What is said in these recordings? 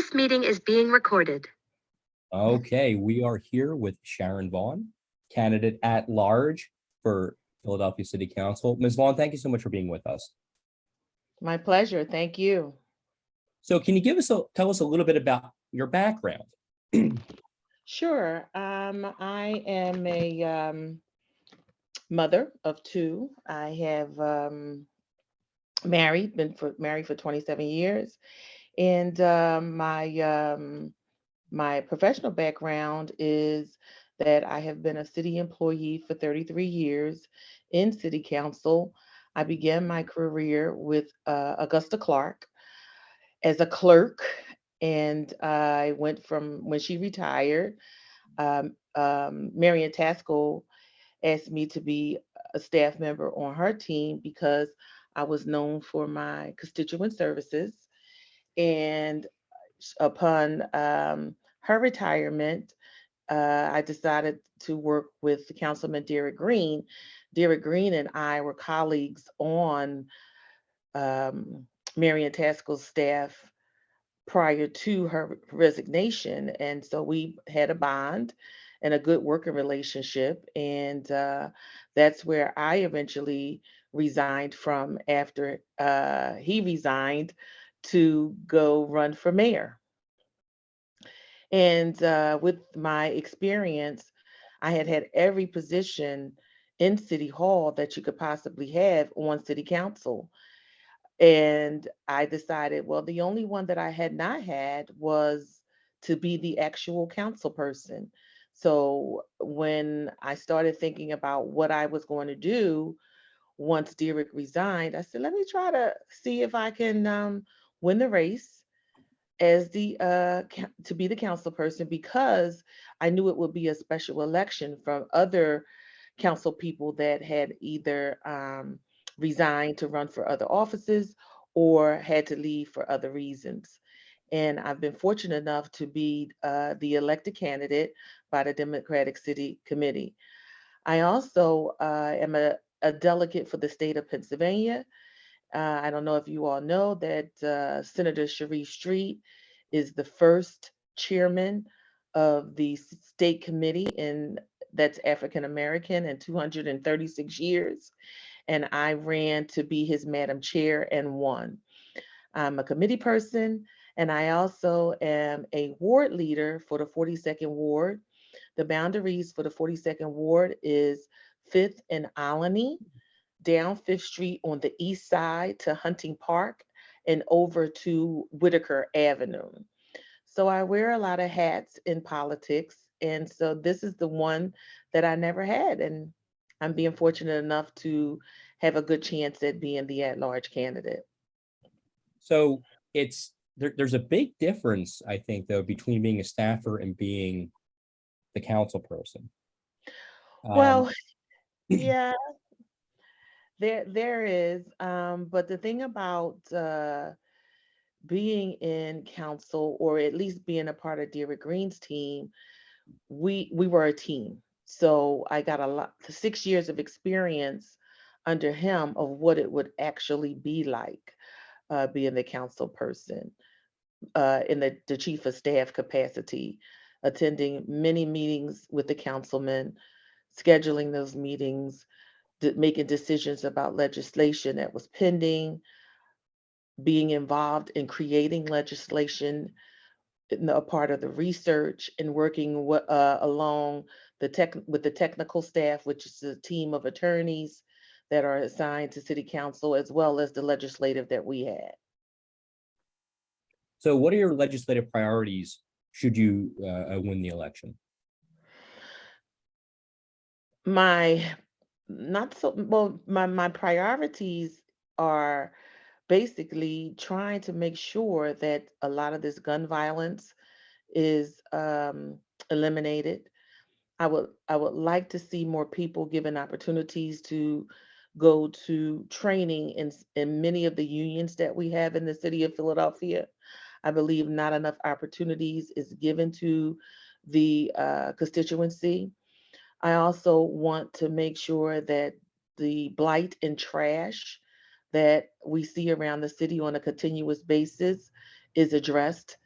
This meeting is being recorded. Okay, we are here with Sharon Vaughn, candidate at large for Philadelphia City Council. Ms. Vaughn, thank you so much for being with us. My pleasure. Thank you. So can you tell us a little bit about your background? Sure. I am a mother of two. I have married for 27 years. And my professional background is that I have been a city employee for 33 years in city council. I began my career with Augusta Clark as a clerk, and I went from when she retired. Marion Taskell asked me to be a staff member on her team because I was known for my constituent services. And upon her retirement, I decided to work with Councilman Derek Green. Derek Green and I were colleagues on Marion Taskell's staff prior to her resignation. And so we had a bond and a good working relationship. And that's where I eventually resigned from after he resigned to go run for mayor. And with my experience, I had had every position in City Hall that you could possibly have on City Council. And I decided, well, the only one that I had not had was to be the actual council person. So when I started thinking about what I was going to do once Derek resigned, I said, let me try to see if I can win the race as to be the council person, because I knew it would be a special election from other council people that had either resigned to run for other offices or had to leave for other reasons. And I've been fortunate enough to be the elected candidate by the Democratic City Committee. I also am a delegate for the state of Pennsylvania. I don't know if you all know that Senator Sharif Street is the first chairman of the state committee that's African American in 236 years. And I ran to be his Madam Chair and won. I'm a committee person, and I also am a ward leader for the 42nd Ward. The boundaries for the 42nd Ward is 5th and Alany, down 5th Street on the east side to Hunting Park, and over to Whitaker Avenue. So I wear a lot of hats in politics. And so this is the one that I never had. And I'm being fortunate enough to have a good chance at being the at-large candidate. So there's a big difference, I think, though, between being a staffer and being the council person. Well, yeah, there is. But the thing about being in council, or at least being a part of Derek Green's team, we were a team. So I got 6 years of experience under him of what it would actually be like being the council person in the chief of staff capacity, attending many meetings with the councilmen, scheduling those meetings, making decisions about legislation that was pending, being involved in creating legislation, a part of the research, and working along with the technical staff, which is a team of attorneys that are assigned to city council, as well as the legislative that we had. So what are your legislative priorities should you win the election? My not so well, my priorities are basically trying to make sure that a lot of this gun violence is eliminated. I would like to see more people given opportunities to go to training in many of the unions that we have in the city of Philadelphia. I believe not enough opportunities is given to the constituency. I also want to make sure that the blight and trash that we see around the city on a continuous basis is addressed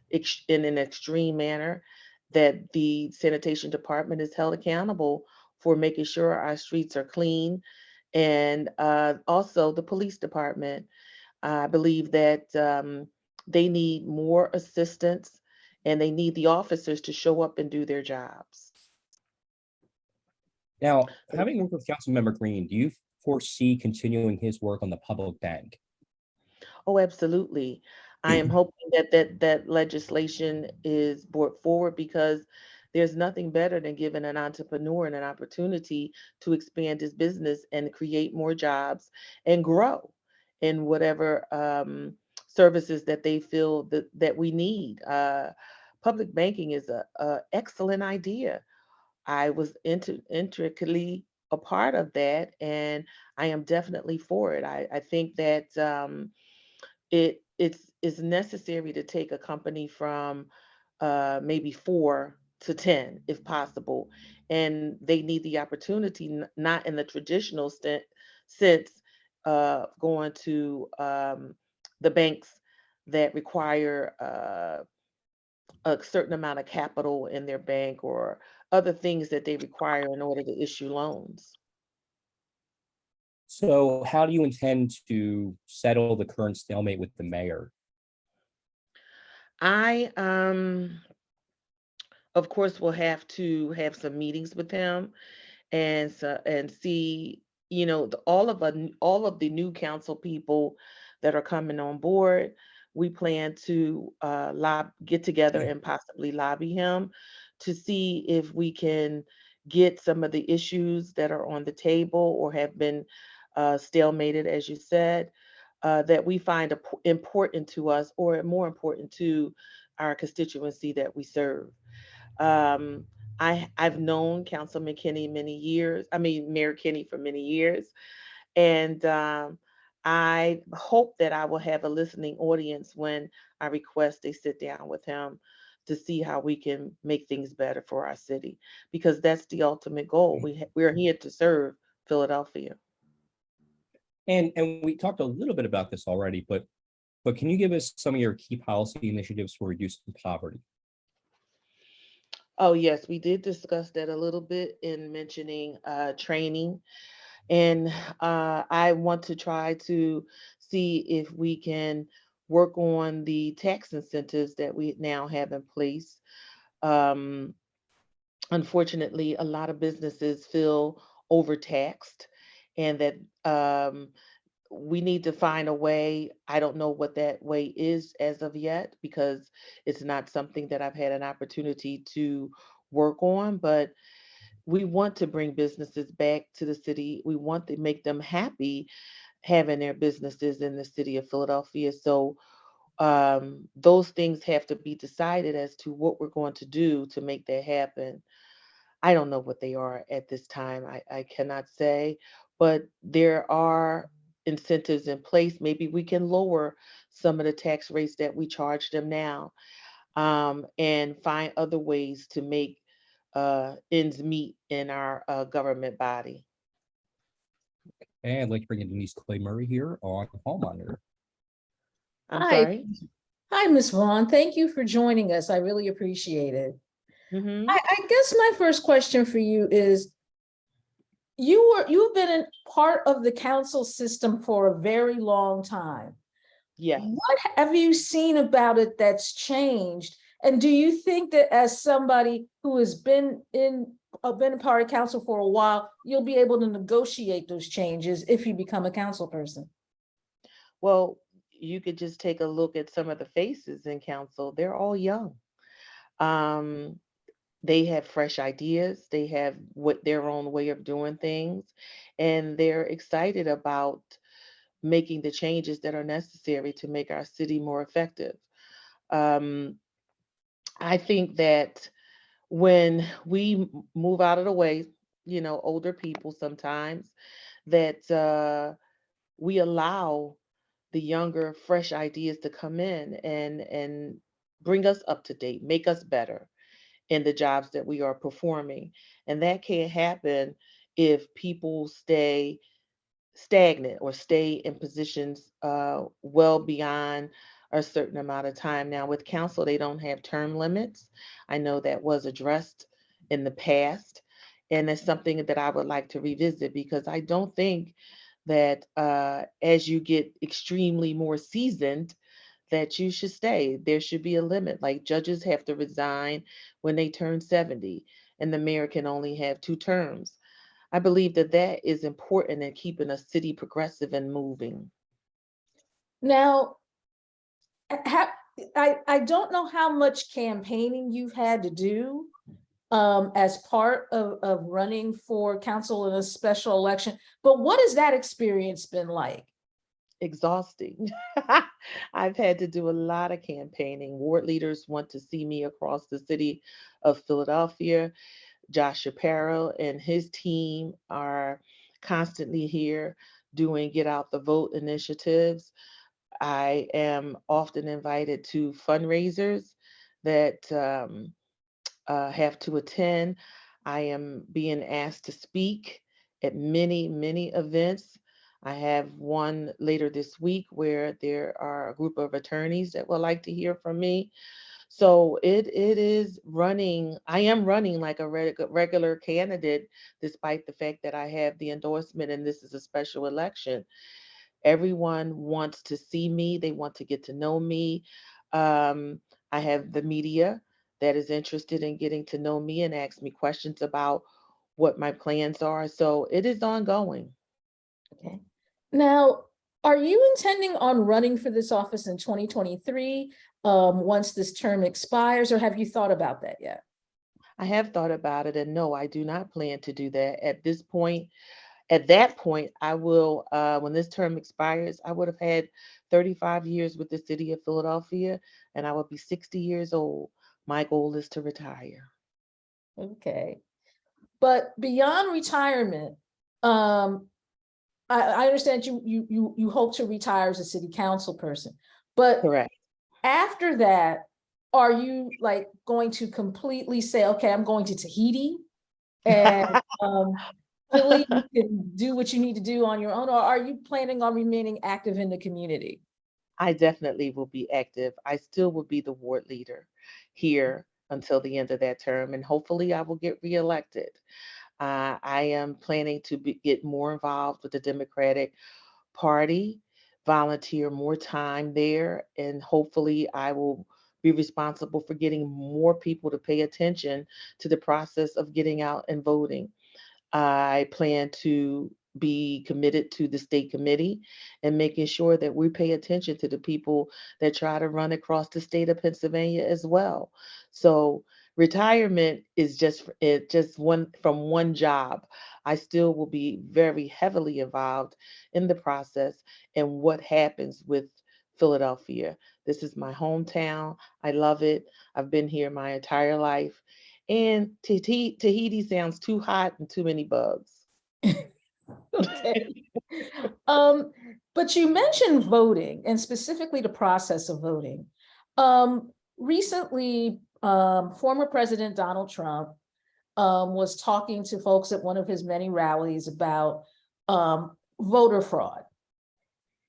in an extreme manner, that the sanitation department is held accountable for making sure our streets are clean, and also the police department. I believe that they need more assistance, and they need the officers to show up and do their jobs. Now, having worked with Councilmember Green, do you foresee continuing his work on the public bank? Oh, absolutely. I am hoping that legislation is brought forward, because there's nothing better than giving an entrepreneur an opportunity to expand his business and create more jobs and grow in whatever services that they feel that we need. Public banking is a excellent idea. I was intricately a part of that, and I am definitely for it. I think that it's necessary to take a company from maybe 4 to 10 if possible, and they need the opportunity, not in the traditional sense, going to the banks that require a certain amount of capital in their bank, or other things that they require in order to issue loans. So how do you intend to settle the current stalemate with the mayor? I of course will have to have some meetings with him, and see, all of the new council people that are coming on board. We plan to get together and possibly lobby him to see if we can get some of the issues that are on the table or have been stalemated, as you said, that we find important to us, or more important to our constituency that we serve. Um, I've known Councilman Kenny many years. I mean, Mayor Kenny for many years, and I hope that I will have a listening audience when I request a sit down with him to see how we can make things better for our city, because that's the ultimate goal. We're here to serve Philadelphia. And we talked a little bit about this already, but can you give us some of your key policy initiatives for reducing poverty? Oh yes, we did discuss that a little bit in mentioning training. And I want to try to see if we can work on the tax incentives that we now have in place. Um, Unfortunately, a lot of businesses feel overtaxed, and that we need to find a way. I don't know what that way is as of yet, because it's not something that I've had an opportunity to work on, but we want to bring businesses back to the city. We want to make them happy having their businesses in the city of Philadelphia. So those things have to be decided as to what we're going to do to make that happen. I don't know what they are at this time. I cannot say, but there are incentives in place. Maybe we can lower some of the tax rates that we charge them now, and find other ways to make ends meet in our government body. And I'd like to bring in Denise Clay Murray here on Hall Monitor. I'm Hi, sorry. hi, Ms. Vaughn. Thank you for joining us. I really appreciate it. Hmm. I guess my first question for you is, you've been a part of the council system for a very long time. Yes. What have you seen about it that's changed? And do you think that, as somebody who has been a part of council for a while, you'll be able to negotiate those changes if you become a council person? Well, you could just take a look at some of the faces in council. They're all young. Um, they have fresh ideas. They have what their own way of doing things, and they're excited about making the changes that are necessary to make our city more effective. Um, I think that when we move out of the way, older people sometimes, that we allow the younger, fresh ideas to come in and bring us up to date, make us better in the jobs that we are performing. And that can't happen if people stay stagnant or stay in positions well beyond a certain amount of time. Now, with council, they don't have term limits. I know that was addressed in the past, and it's something that I would like to revisit because I don't think that as you get extremely more seasoned, that you should stay. There should be a limit. Like judges have to resign when they turn 70, and the mayor can only have 2 terms. I believe that that is important in keeping a city progressive and moving. Now, I don't know how much campaigning you've had to do as part of running for council in a special election, but what has that experience been like? Exhausting. I've had to do a lot of campaigning. Ward leaders want to see me across the city of Philadelphia. Josh Shapiro and his team are constantly here doing get out the vote initiatives. I am often invited to fundraisers that have to attend. I am being asked to speak at many, many events. I have one later this week where there are a group of attorneys that would like to hear from me. So it is running. I am running like a regular candidate, despite the fact that I have the endorsement and this is a special election. Everyone wants to see me. They want to get to know me. Um, I have the media that is interested in getting to know me and ask me questions about what my plans are. So it is ongoing. Okay. Now, are you intending on running for this office in 2023, once this term expires, or have you thought about that yet? I have thought about it, and no, I do not plan to do that at this point. At that point, I will, when this term expires, I would have had 35 years with the city of Philadelphia, and I will be 60 years old. My goal is to retire. Okay. But beyond retirement, I understand you hope to retire as a city council person, but Correct. after that, are you like going to completely say, okay, I'm going to Tahiti and Philly, you can do what you need to do on your own, or are you planning on remaining active in the community? I definitely will be active. I still will be the ward leader here until the end of that term, and hopefully I will get reelected. I am planning to get more involved with the Democratic Party, volunteer more time there, and hopefully I will be responsible for getting more people to pay attention to the process of getting out and voting. I plan to be committed to the state committee and making sure that we pay attention to the people that try to run across the state of Pennsylvania as well. So retirement is just one from one job. I still will be very heavily involved in the process and what happens with Philadelphia. This is my hometown. I love it. I've been here my entire life. And Tahiti sounds too hot and too many bugs. Okay. Um, but you mentioned voting and specifically the process of voting. Recently, former President Donald Trump was talking to folks at one of his many rallies about voter fraud.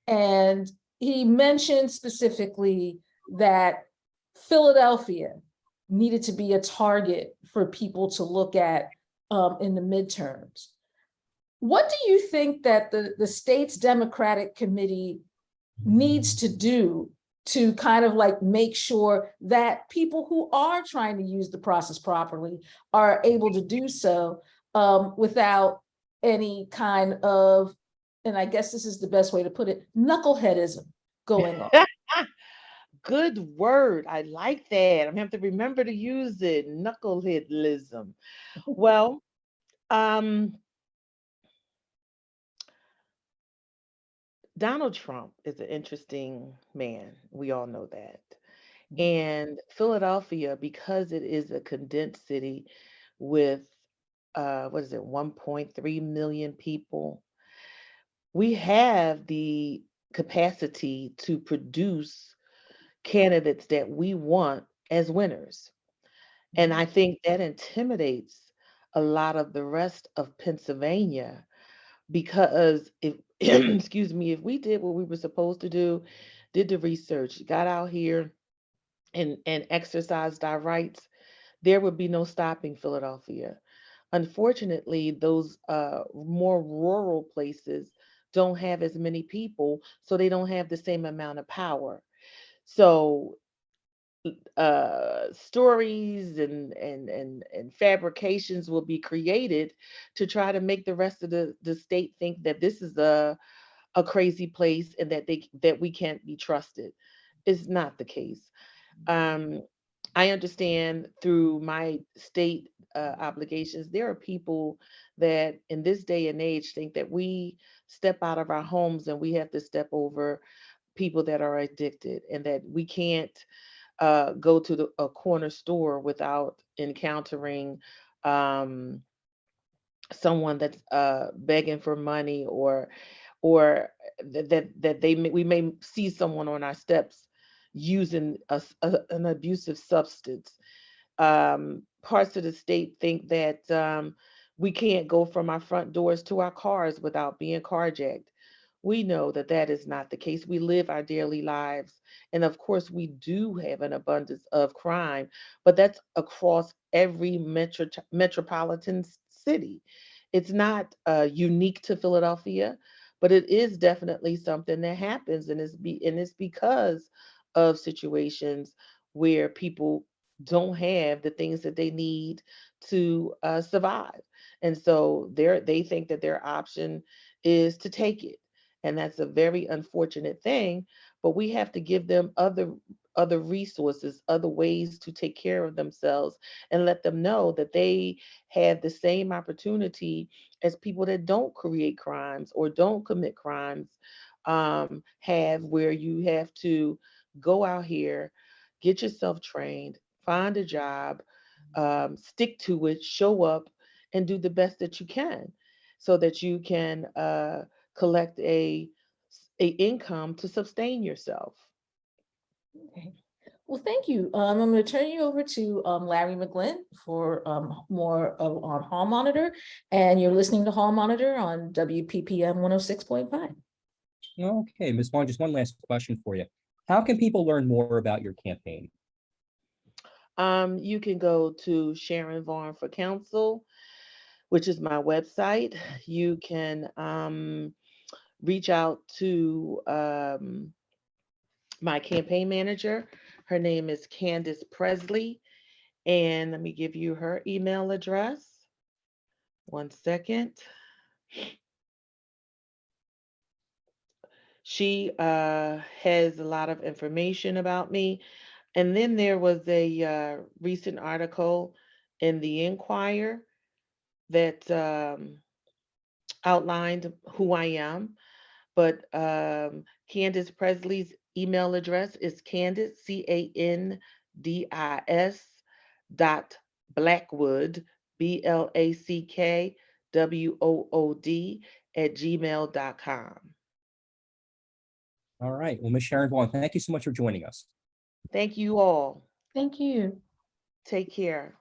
And he mentioned specifically that Philadelphia needed to be a target for people to look at in the midterms. What do you think that the state's Democratic Committee needs to do to kind of like make sure that people who are trying to use the process properly are able to do so without any kind of, and I guess this is the best way to put it, knuckleheadism going on? Good word. I like that. I'm gonna have to remember to use it. Knuckleheadism. Well, um, Donald Trump is an interesting man. We all know that. And Philadelphia, because it is a condensed city with what is it, 1.3 million people, we have the capacity to produce candidates that we want as winners. And I think that intimidates a lot of the rest of Pennsylvania because if excuse me, if we did what we were supposed to do, did the research, got out here and exercised our rights, there would be no stopping Philadelphia. Unfortunately, those more rural places don't have as many people, so they don't have the same amount of power. So stories and fabrications will be created to try to make the rest of the state think that this is a crazy place and that we can't be trusted. It's not the case. um, I understand through my state obligations, there are people that in this day and age think that we step out of our homes and we have to step over people that are addicted, and that we can't go to a corner store without encountering um, someone that's begging for money, or we may see someone on our steps using an abusive substance. Parts of the state think that we can't go from our front doors to our cars without being carjacked. We know that that is not the case. We live our daily lives. And of course, we do have an abundance of crime, but that's across every metropolitan city. It's not unique to Philadelphia, but it is definitely something that happens, and it's because of situations where people don't have the things that they need to survive. And so they think that their option is to take it. And that's a very unfortunate thing, but we have to give them other resources, other ways to take care of themselves, and let them know that they have the same opportunity as people that don't create crimes or don't commit crimes have, where you have to go out here, get yourself trained, find a job, stick to it, show up, and do the best that you can, so that you can collect a income to sustain yourself. Okay. Well, thank you. I'm going to turn you over to Larry McGlynn for more on Hall Monitor, and you're listening to Hall Monitor on WPPM 106.5. Okay, Ms. Vaughn, just one last question for you. How can people learn more about your campaign? You can go to Sharon Vaughn for Council, which is my website. You can reach out to my campaign manager. Her name is Candace Presley, and let me give you her email address. One second. She has a lot of information about me. And then there was a recent article in the Inquirer that outlined who I am. But Candace Presley's email address is Candace, CANDIS .Blackwood, BLACKWOOD @gmail.com. All right. Well, Ms. Sharon Vaughn, thank you so much for joining us. Thank you all. Thank you. Take care.